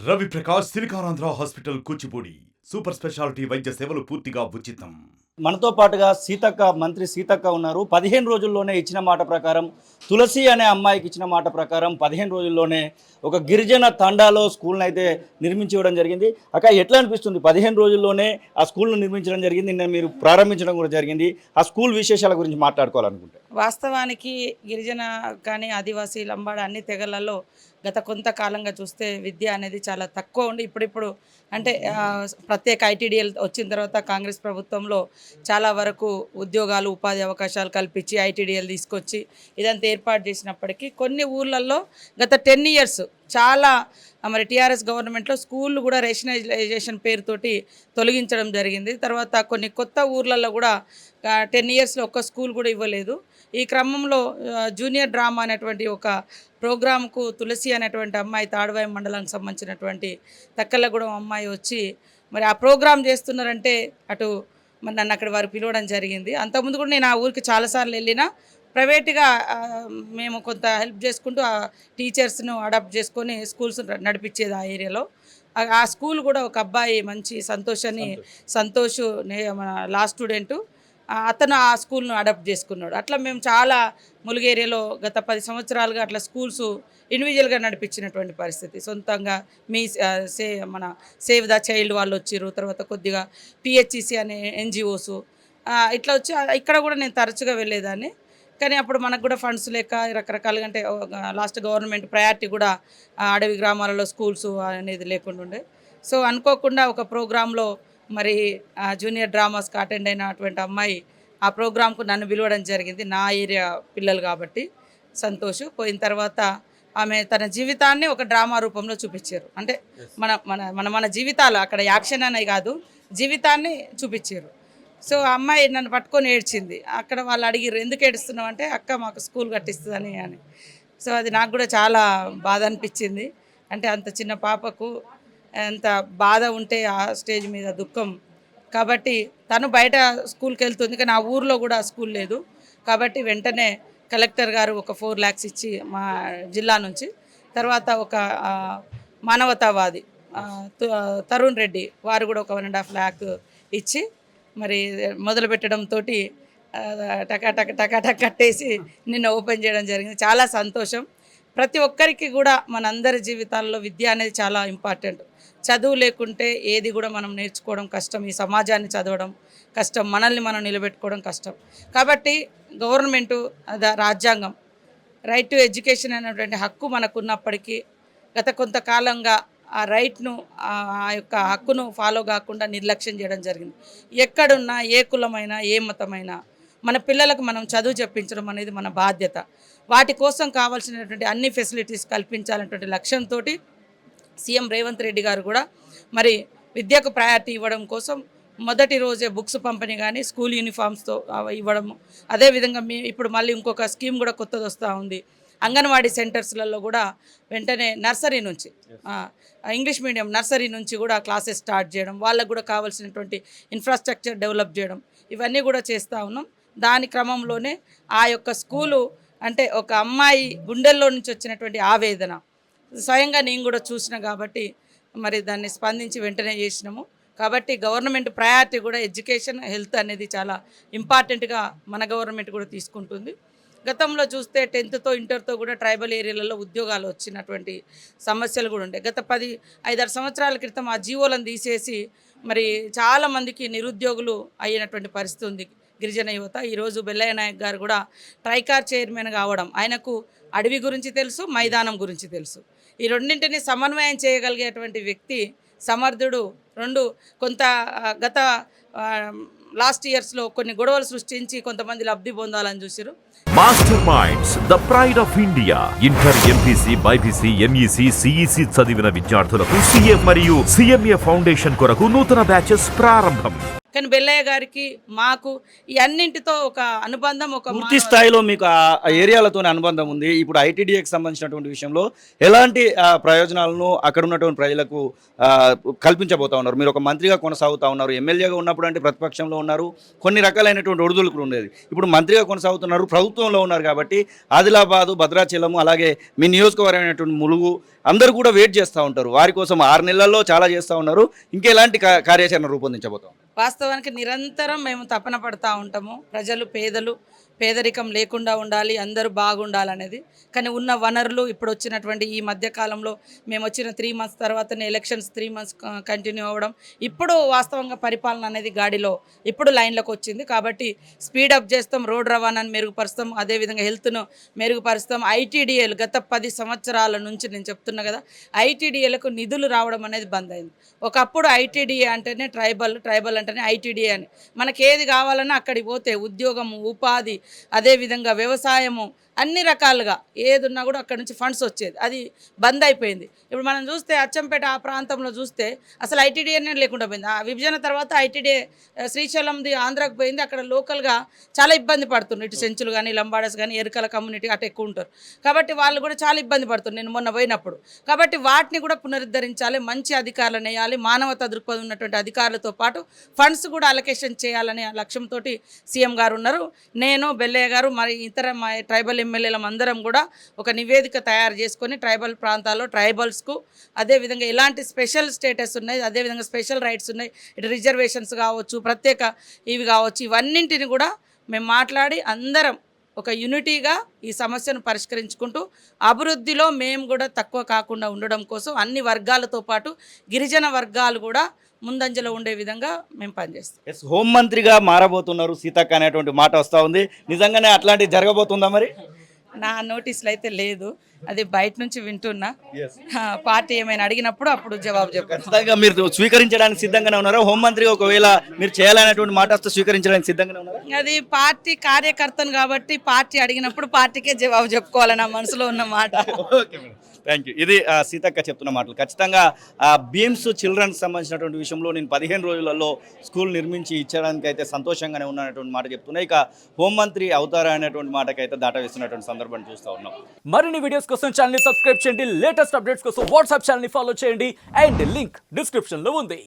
Ravi Prakash Siliconandhra hospital Kuchipudi super speciality వైద్య సేవలు పూర్తిగా ఉచితం. మనతో పాటుగా మంత్రి సీతక్క ఉన్నారు. 15 రోజుల్లోనే ఇచ్చిన మాట ప్రకారం తులసి అనే అమ్మాయికి ఇచ్చిన మాట ప్రకారం 15 రోజుల్లోనే ఒక గిరిజన తండాలో స్కూల్ని అయితే నిర్మించడం జరిగింది. అక్క ఎట్లా అనిపిస్తుంది? 15 రోజుల్లోనే ఆ స్కూల్ను నిర్మించడం జరిగింది, నిన్న మీరు ప్రారంభించడం కూడా జరిగింది. ఆ స్కూల్ విశేషాల గురించి మాట్లాడుకోవాలనుకుంటే, వాస్తవానికి గిరిజన కానీ ఆదివాసీ లంబాడ అన్ని తెగలలో గత కొంతకాలంగా చూస్తే విద్య అనేది చాలా తక్కువ ఉండి ఇప్పుడిప్పుడు అంటే ప్రత్యేక ఐటీడీఎల్ వచ్చిన తర్వాత కాంగ్రెస్ ప్రభుత్వంలో చాలా వరకు ఉద్యోగాలు ఉపాధి అవకాశాలు కల్పించి ఐటీడీఎల్ తీసుకొచ్చి ఇదంతా ఏర్పాటు చేసినప్పటికీ కొన్ని ఊర్లలో గత 10 ఇయర్స్ చాలా మరి టీఆర్ఎస్ గవర్నమెంట్లో స్కూళ్ళు కూడా రేషనలైజేషన్ పేరుతోటి తొలగించడం జరిగింది. తర్వాత కొన్ని కొత్త ఊర్లలో కూడా 10 ఇయర్స్లో ఒక్క స్కూల్ కూడా ఇవ్వలేదు. ఈ క్రమంలో జూనియర్ డ్రామా అనేటువంటి ఒక ప్రోగ్రాంకు తులసి అనేటువంటి అమ్మాయి తాడువాయి మండలానికి సంబంధించినటువంటి తక్కలగూడెం అమ్మాయి వచ్చి మరి ఆ ప్రోగ్రాం చేస్తున్నారంటే అటు మరి నన్ను అక్కడ వారు పిలవడం జరిగింది. అంతకుముందు కూడా నేను ఆ ఊరికి చాలాసార్లు వెళ్ళినా ప్రైవేట్గా మేము కొంత హెల్ప్ చేసుకుంటూ ఆ టీచర్స్ను అడాప్ట్ చేసుకొని స్కూల్స్ నడిపించేది ఆ ఏరియాలో. ఆ స్కూల్ కూడా ఒక అబ్బాయి మంచి సంతోష్ మన లా స్టూడెంటు అతను ఆ స్కూల్ను అడాప్ట్ చేసుకున్నాడు. అట్లా మేము చాలా ములుగు ఏరియాలో గత 10 సంవత్సరాలుగా అట్లా స్కూల్స్ ఇండివిజువల్గా నడిపించినటువంటి పరిస్థితి. సొంతంగా మన సేవ్ ద చైల్డ్ వాళ్ళు వచ్చారు, తర్వాత కొద్దిగా పిహెచ్సి అనే ఎన్జిఓస్ ఇట్లా వచ్చి ఇక్కడ కూడా నేను తరచుగా వెళ్ళేదాన్ని. కానీ అప్పుడు మనకు కూడా ఫండ్స్ లేక రకరకాలుగా అంటే లాస్ట్ గవర్నమెంట్ ప్రయారిటీ కూడా అడవి గ్రామాలలో స్కూల్స్ అనేది లేకుండా ఉండే. సో అనుకోకుండా ఒక ప్రోగ్రాంలో మరి జూనియర్ డ్రామాస్కి అటెండ్ అయినటువంటి అమ్మాయి ఆ ప్రోగ్రాంకు నన్ను పిలవడం జరిగింది. నా ఏరియా పిల్లలు కాబట్టి సంతోష్. పోయిన తర్వాత ఆమె తన జీవితాన్ని ఒక డ్రామా రూపంలో చూపించారు. అంటే మన మన మన మన జీవితాలు అక్కడ యాక్షన్ అనే కాదు, జీవితాన్ని చూపించారు. సో ఆ అమ్మాయి నన్ను పట్టుకొని ఏడ్చింది. అక్కడ వాళ్ళు అడిగిర్రు, ఎందుకు ఏడుస్తున్నావు అంటే అక్క మాకు స్కూల్ కట్టిస్తుందని అని. సో అది నాకు కూడా చాలా బాధ అనిపించింది. అంటే అంత చిన్న పాపకు ఎంత బాధ ఉంటే ఆ స్టేజ్ మీద దుఃఖం. కాబట్టి తను బయట స్కూల్కి వెళ్తుంది, కానీ ఆ ఊర్లో కూడా స్కూల్ లేదు. కాబట్టి వెంటనే కలెక్టర్ గారు ఒక 4 lakhs ఇచ్చి మా జిల్లా నుంచి, తర్వాత ఒక మానవతావాది తరుణ్ రెడ్డి వారు కూడా ఒక 1.5 lakh ఇచ్చి మరి మొదలు పెట్టడంతో టకా కట్టేసి నిన్న ఓపెన్ చేయడం జరిగింది. చాలా సంతోషం. ప్రతి ఒక్కరికి కూడా మనందరి జీవితాల్లో విద్య అనేది చాలా ఇంపార్టెంట్. చదువు లేకుంటే ఏది కూడా మనం నేర్చుకోవడం కష్టం, ఈ సమాజాన్ని చదవడం కష్టం, మనల్ని మనం నిలబెట్టుకోవడం కష్టం. కాబట్టి గవర్నమెంటు రాజ్యాంగం రైట్ టు ఎడ్యుకేషన్ అనేటువంటి హక్కు మనకున్నప్పటికీ గత కొంతకాలంగా ఆ రైట్ను ఆ యొక్క హక్కును ఫాలో కాకుండా నిర్లక్ష్యం చేయడం జరిగింది. ఎక్కడున్నా ఏ కులమైనా ఏ మతమైనా మన పిల్లలకు మనం చదువు చెప్పించడం అనేది మన బాధ్యత. వాటి కోసం కావాల్సినటువంటి అన్ని ఫెసిలిటీస్ కల్పించాలనేటువంటి లక్ష్యంతో సీఎం రేవంత్ రెడ్డి గారు కూడా మరి విద్యకు ప్రయారిటీ ఇవ్వడం కోసం మొదటి రోజే బుక్స్ పంపిణీ కానీ స్కూల్ యూనిఫామ్స్తో ఇవ్వడము. అదేవిధంగా ఇప్పుడు మళ్ళీ ఇంకొక స్కీమ్ కూడా కొత్తది వస్తూ ఉంది. అంగన్వాడీ సెంటర్స్లలో కూడా వెంటనే నర్సరీ నుంచి ఇంగ్లీష్ మీడియం నర్సరీ నుంచి కూడా క్లాసెస్ స్టార్ట్ చేయడం, వాళ్ళకు కూడా కావాల్సినటువంటి ఇన్ఫ్రాస్ట్రక్చర్ డెవలప్ చేయడం, ఇవన్నీ కూడా చేస్తూ ఉన్నాం. దాని క్రమంలోనే ఆ యొక్క స్కూలు అంటే ఒక అమ్మాయి గుండెల్లో నుంచి వచ్చినటువంటి ఆవేదన స్వయంగా నేను కూడా చూసిన కాబట్టి మరి దాన్ని స్పందించి వెంటనే చేసినాము. కాబట్టి గవర్నమెంట్ ప్రయారిటీ కూడా ఎడ్యుకేషన్ హెల్త్ అనేది చాలా ఇంపార్టెంట్గా మన గవర్నమెంట్ కూడా తీసుకుంటుంది. గతంలో చూస్తే 10th ఇంటర్తో కూడా ట్రైబల్ ఏరియాలలో ఉద్యోగాలు వచ్చినటువంటి సమస్యలు కూడా ఉంటాయి. గత 5-6 సంవత్సరాల క్రితం ఆ జీవోలను తీసేసి మరి చాలామందికి నిరుద్యోగులు అయినటువంటి పరిస్థితి ఉంది గిరిజన యువత. ఈరోజు బెల్లయ్య నాయక్ గారు కూడా ట్రైకార్ చైర్మన్ కావడం, ఆయనకు అడవి గురించి తెలుసు, మైదానం గురించి తెలుసు. ఈ రెండింటిని సమన్వయం చేయగలిగేటువంటి వ్యక్తి, సమర్థుడు. కొంత గత లాస్ట్ ఇయర్స్లో కొన్ని గొడవలు సృష్టించి కొంతమంది లబ్ధి పొందాలని చూసారు. Master minds the pride of India. Inter, MPC, BiPC, MEC, CEC చదివిన విద్యార్థులకు సిఏ మరియు సిఎంఏ ఫౌండేషన్ కొరకు నూతన బ్యాచెస్ ప్రారంభం. కానీ బెల్లయ్య గారికి మాకు ఈ అన్నింటితో ఒక అనుబంధం, ఒక పూర్తి స్థాయిలో మీకు ఆ ఏరియాలతోనే అనుబంధం ఉంది. ఇప్పుడు ఐటీడీఏకి సంబంధించినటువంటి విషయంలో ఎలాంటి ప్రయోజనాలను అక్కడ ఉన్నటువంటి ప్రజలకు కల్పించబోతా ఉన్నారు? మీరు ఒక మంత్రిగా కొనసాగుతూ ఉన్నారు, ఎమ్మెల్యేగా ఉన్నప్పుడు అంటే ప్రతిపక్షంలో ఉన్నారు, కొన్ని రకాలైనటువంటి ఒడిదుడుకులు ఉండేది. ఇప్పుడు మంత్రిగా కొనసాగుతున్నారు, ప్రభుత్వంలో ఉన్నారు కాబట్టి ఆదిలాబాదు, భద్రాచలము, అలాగే మీ నియోజకవర్గమైనటువంటి ములుగు అందరూ కూడా వెయిట్ చేస్తూ ఉంటారు. వారి కోసం 6 నెలల్లో చాలా చేస్తూ ఉన్నారు. ఇంకెలాంటి కార్యాచరణ రూపొందించబోతాం? వాస్తవానికి నిరంతరం మేము తపన పడుతూ ఉంటాము. ప్రజలు పేదరికం లేకుండా ఉండాలి, అందరూ బాగుండాలనేది. కానీ ఉన్న వనరులు ఇప్పుడు వచ్చినటువంటి ఈ మధ్యకాలంలో మేము వచ్చిన 3 మంత్స్ తర్వాతనే ఎలక్షన్స్ 3 మంత్స్ కంటిన్యూ అవ్వడం, ఇప్పుడు వాస్తవంగా పరిపాలన అనేది గాడిలో ఇప్పుడు లైన్లోకి వచ్చింది. కాబట్టి స్పీడప్ చేస్తాం, రోడ్ రవాణాను మెరుగుపరుస్తాం, అదేవిధంగా హెల్త్ను మెరుగుపరుస్తాం. ఐటీడీఏలు గత 10 సంవత్సరాల నుంచి నేను చెప్తున్నా కదా, ఐటీడీఏలకు నిధులు రావడం అనేది బంద్ అయింది. ఒకప్పుడు ఐటీడీఏ అంటేనే ట్రైబల్ అంటేనే ఐటీడీఏ అని, మనకి ఏది కావాలన్నా అక్కడికి పోతే ఉద్యోగము, ఉపాధి, అదేవిధంగా వ్యవసాయము, అన్ని రకాలుగా ఏదున్నా కూడా అక్కడ నుంచి ఫండ్స్ వచ్చేది. అది బంద్ అయిపోయింది. ఇప్పుడు మనం చూస్తే అచ్చంపేట ఆ ప్రాంతంలో చూస్తే అసలు ఐటీడీఏనే లేకుండా పోయింది. ఆ విభజన తర్వాత ఐటీడీఏ శ్రీశైలంది ఆంధ్రాకు పోయింది. అక్కడ లోకల్గా చాలా ఇబ్బంది పడుతున్నారు. ఇటు సెంచులు కానీ, లంబాడస్ కానీ, ఎరుకల కమ్యూనిటీ అటు ఎక్కువ ఉంటారు కాబట్టి వాళ్ళు కూడా చాలా ఇబ్బంది పడుతున్నారు నేను మొన్న పోయినప్పుడు. కాబట్టి వాటిని కూడా పునరుద్ధరించాలి, మంచి అధికారులను వేయాలి, మానవతా దృక్పథం ఉన్నటువంటి అధికారులతో పాటు ఫండ్స్ కూడా అలొకేషన్ చేయాలనే లక్ష్యంతో సీఎం గారు ఉన్నారు. నేను, బెల్లయ్య గారు, మరి ఇతర మా ట్రైబల్ ఎమ్మెల్యేలం అందరం కూడా ఒక నివేదిక తయారు చేసుకొని ట్రైబల్ ప్రాంతాల్లో ట్రైబల్స్కు అదేవిధంగా ఎలాంటి స్పెషల్ స్టేటస్ ఉన్నాయి, అదేవిధంగా స్పెషల్ రైట్స్ ఉన్నాయి, ఇటు రిజర్వేషన్స్ కావచ్చు, ప్రత్యేక ఇవి కావచ్చు, ఇవన్నింటిని కూడా మేము మాట్లాడి అందరం ఒక యూనిటీగా ఈ సమస్యను పరిష్కరించుకుంటూ అభివృద్ధిలో మేము కూడా తక్కువ కాకుండా ఉండడం కోసం అన్ని వర్గాలతో పాటు గిరిజన వర్గాలు కూడా ముందంజలో ఉండే విధంగా మేము పనిచేస్తాం. హోంమంత్రిగా మారబోతున్నారు సీతక్క అనేటువంటి మాట వస్తూ ఉంది. నిజంగానే అట్లాంటివి జరగబోతుందా? మరి నా నోటీసులు అయితే లేదు, అది బయట నుంచి వింటున్నా. పార్టీ ఏమైనా అడిగినప్పుడు అప్పుడు జవాబు చెప్పారు. ఖచ్చితంగా మీరు స్వీకరించడానికి సిద్ధంగానే ఉన్నారా? హోంమంత్రిగా ఒకవేళ మీరు చేయాలనేటువంటి మాట వస్తే స్వీకరించడానికి సిద్ధంగానే ఉన్నారా? అది పార్టీ కార్యకర్తను కాబట్టి పార్టీ అడిగినప్పుడు పార్టీకే జవాబు చెప్పుకోవాలి, నా మనసులో ఉన్న మాట. Thank you. ఇది సీతక్క చెప్తున్న మాటలు. ఖచ్చితంగా బీమ్స్ చిల్డ్రన్స్ సంబంధించినటువంటి విషయంలో నేను 15 రోజులలో స్కూల్ నిర్మించి ఇచ్చడానికి అయితే సంతోషంగానే ఉన్నటువంటి మాట చెప్తున్నా. ఇక హోంమంత్రి అవుతారా అనేటువంటి మాటకైతే దాట వేస్తున్నటువంటి సందర్భాన్ని చూస్తూ ఉన్నాం. మరిన్ని వీడియోస్ కోసం ఛానల్ ని సబ్స్క్రైబ్ చేయండి, లేటెస్ట్ అప్డేట్స్ కోసం వాట్సాప్ ఛానల్ ని ఫాలో చేయండి, అండ్ లింక్ డిస్క్రిప్షన్ లో ఉంది.